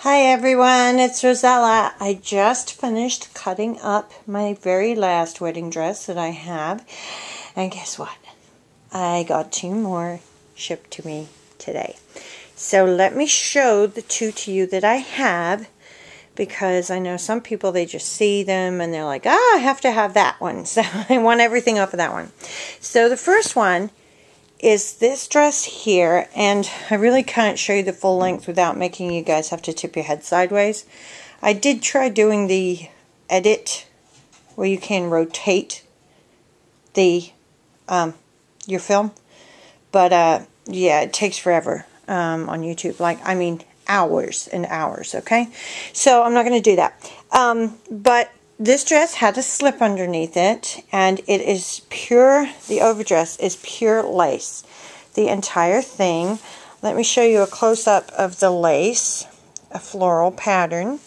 Hi everyone, it's Rosella. I just finished cutting up my very last wedding dress that I have. And guess what? I got 2 more shipped to me today. So let me show the 2 to you that I have, because I know some people, they just see them and they're like, I have to have that one. So I want everything off of that one. So the first one is this dress here, and I really can't show you the full length without making you guys have to tip your head sideways. I did try doing the edit where you can rotate the your film, but yeah, it takes forever on YouTube, like I mean hours and hours. Okay, so I'm not going to do that, but this dress had a slip underneath it, and it is pure, the overdress is pure lace. The entire thing. Let me show you a close-up of the lace, a floral pattern.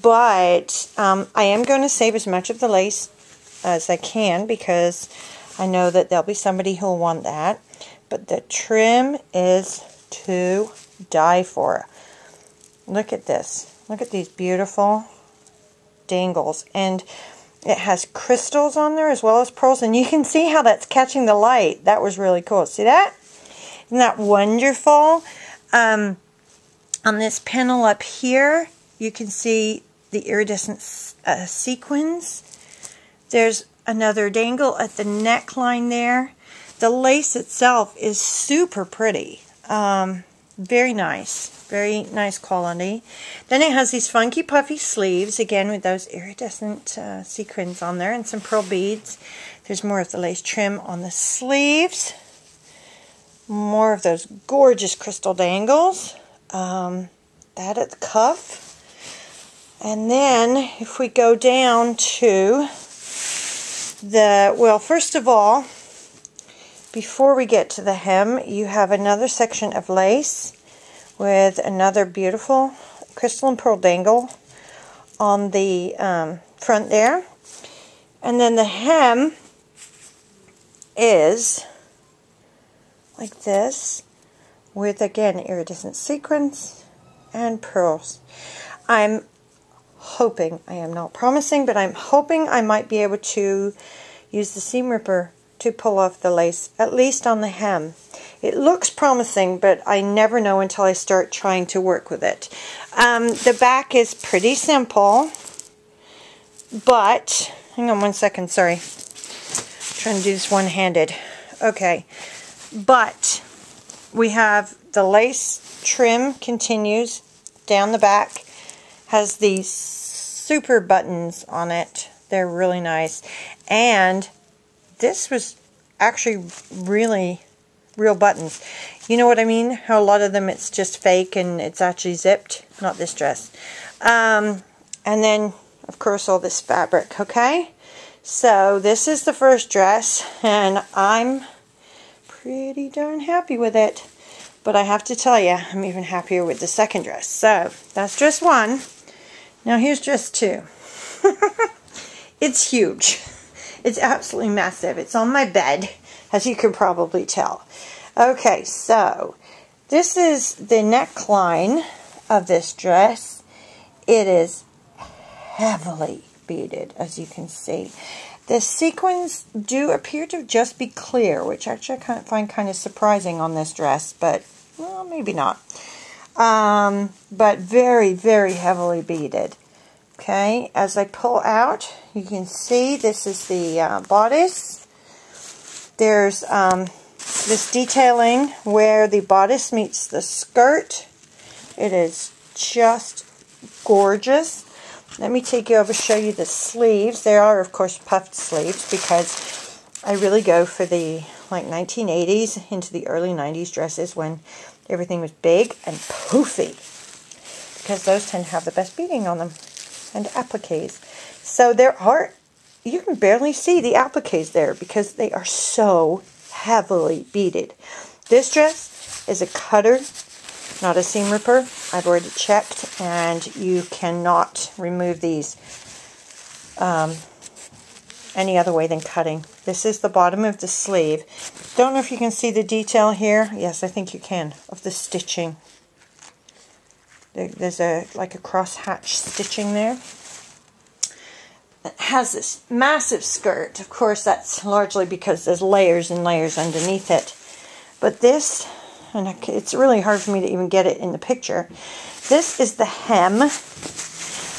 But I am going to save as much of the lace as I can, because I know that there'll be somebody who'll want that. But the trim is to die for. Look at this. Look at these beautiful dangles, and it has crystals on there as well as pearls, and you can see how that's catching the light. That was really cool. See that? Isn't that wonderful? On this panel up here, you can see the iridescent sequins. There's another dangle at the neckline there. The lace itself is super pretty. Very nice quality. Then it has these funky puffy sleeves, again with those iridescent sequins on there, and some pearl beads. There's more of the lace trim on the sleeves. More of those gorgeous crystal dangles. That at the cuff. And then if we go down to the, well, first of all, before we get to the hem, you have another section of lace with another beautiful crystal and pearl dangle on the front there. And then the hem is like this, with again iridescent sequins and pearls. I'm hoping, I am not promising, but I'm hoping I might be able to use the seam ripper to pull off the lace, at least on the hem. It looks promising, but I never know until I start trying to work with it. The back is pretty simple, but, hang on one second, sorry. I'm trying to do this one-handed. Okay, but we have the lace trim continues down the back, has these super buttons on it. They're really nice, and this was actually really real buttons. You know what I mean? How a lot of them it's just fake and it's actually zipped. Not this dress. And then, of course, all this fabric. Okay? So, this is the first dress, and I'm pretty darn happy with it. But I have to tell you, I'm even happier with the second dress. So, that's dress 1. Now, here's dress 2. It's huge. It's absolutely massive. It's on my bed, as you can probably tell. Okay, so this is the neckline of this dress. It is heavily beaded, as you can see. The sequins do appear to just be clear, which actually I find kind of surprising on this dress, but, well, maybe not. But very, very heavily beaded. Okay, as I pull out, you can see this is the bodice. There's this detailing where the bodice meets the skirt. It is just gorgeous. Let me take you over, show you the sleeves. They are, of course, puffed sleeves, because I really go for the like 1980s into the early 90s dresses when everything was big and poofy, because those tend to have the best beading on them. And appliques. So there are, you can barely see the appliques there because they are so heavily beaded. This dress is a cutter, not a seam ripper. I've already checked, and you cannot remove these any other way than cutting. This is the bottom of the sleeve. Don't know if you can see the detail here. Yes, I think you can, of the stitching. There's like a cross-hatch stitching there. It has this massive skirt. Of course, that's largely because there's layers and layers underneath it. But this, and it's really hard for me to even get it in the picture. This is the hem. I'm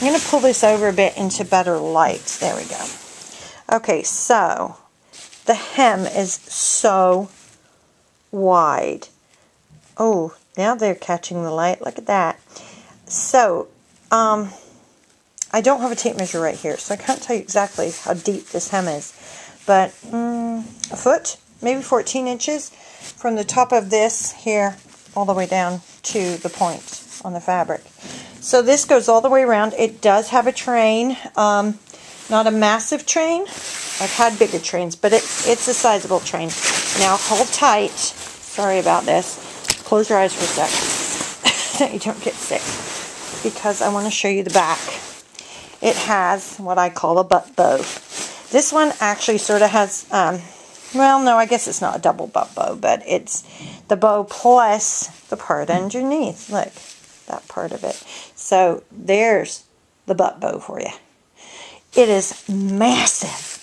going to pull this over a bit into better light. There we go. Okay, so the hem is so wide. Oh, now they're catching the light. Look at that. So, I don't have a tape measure right here, so I can't tell you exactly how deep this hem is. But a foot, maybe 14 inches from the top of this here all the way down to the point on the fabric. So this goes all the way around. It does have a train, not a massive train. I've had bigger trains, but it's a sizable train. Now hold tight. Sorry about this. Close your eyes for a sec so you don't get sick, because I want to show you the back. It has what I call a butt bow. This one actually sort of has, well, no, I guess it's not a double butt bow, but it's the bow plus the part underneath. Look, that part of it. So there's the butt bow for you. It is massive.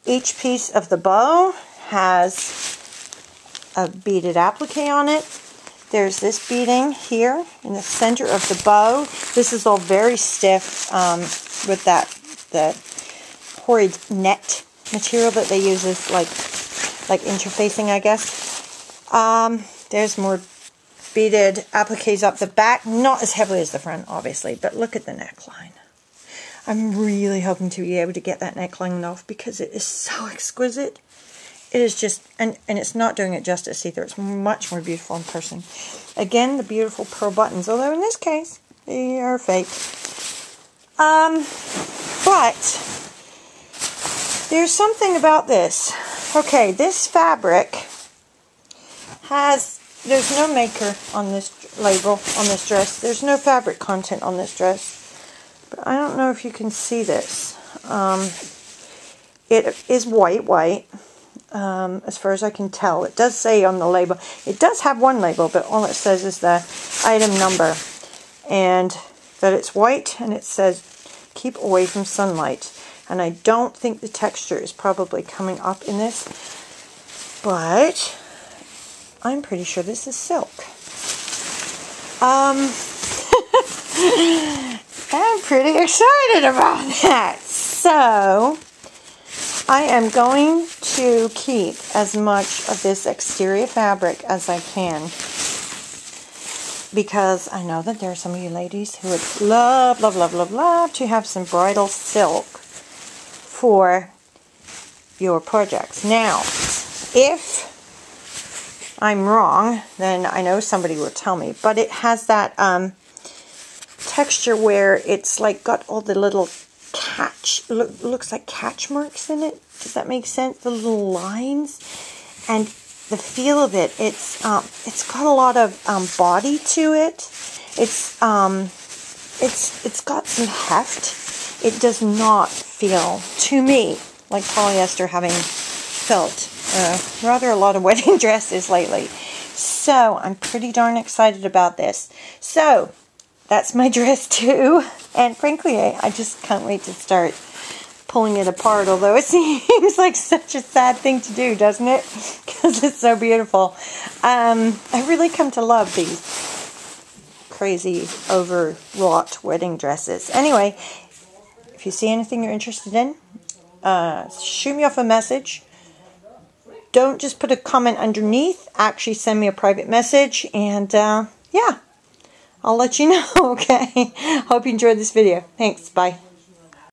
Each piece of the bow has a beaded applique on it. There's this beading here in the center of the bow. This is all very stiff with the horrid net material that they use as like interfacing, I guess. There's more beaded appliques up the back. Not as heavily as the front, obviously, but look at the neckline. I'm really hoping to be able to get that neckline off because it is so exquisite. It is just, and it's not doing it justice either. It's much more beautiful in person. Again, the beautiful pearl buttons, although in this case, they are fake. But there's something about this. Okay, this fabric there's no maker on this label, on this dress. There's no fabric content on this dress. But I don't know if you can see this. It is white. As far as I can tell. It does say on the label. It does have one label, but all it says is the item number. And that it's white, and it says, keep away from sunlight. And I don't think the texture is probably coming up in this. But I'm pretty sure this is silk. I'm pretty excited about that. So I am going to keep as much of this exterior fabric as I can, because I know that there are some of you ladies who would love to have some bridal silk for your projects. Now, if I'm wrong, then I know somebody will tell me, but it has that texture where it's like got all the little looks like catch marks in it. Does that make sense? The little lines, and the feel of it. It's got a lot of body to it. It's got some heft. It does not feel to me like polyester, having felt rather a lot of wedding dresses lately. So I'm pretty darn excited about this. So that's my dress too, and frankly I just can't wait to start pulling it apart, although it seems like such a sad thing to do, doesn't it? Because it's so beautiful. I really come to love these crazy overwrought wedding dresses. Anyway, if you see anything you're interested in, shoot me off a message. Don't just put a comment underneath, actually send me a private message, and yeah, I'll let you know, okay? Hope you enjoyed this video. Thanks, bye.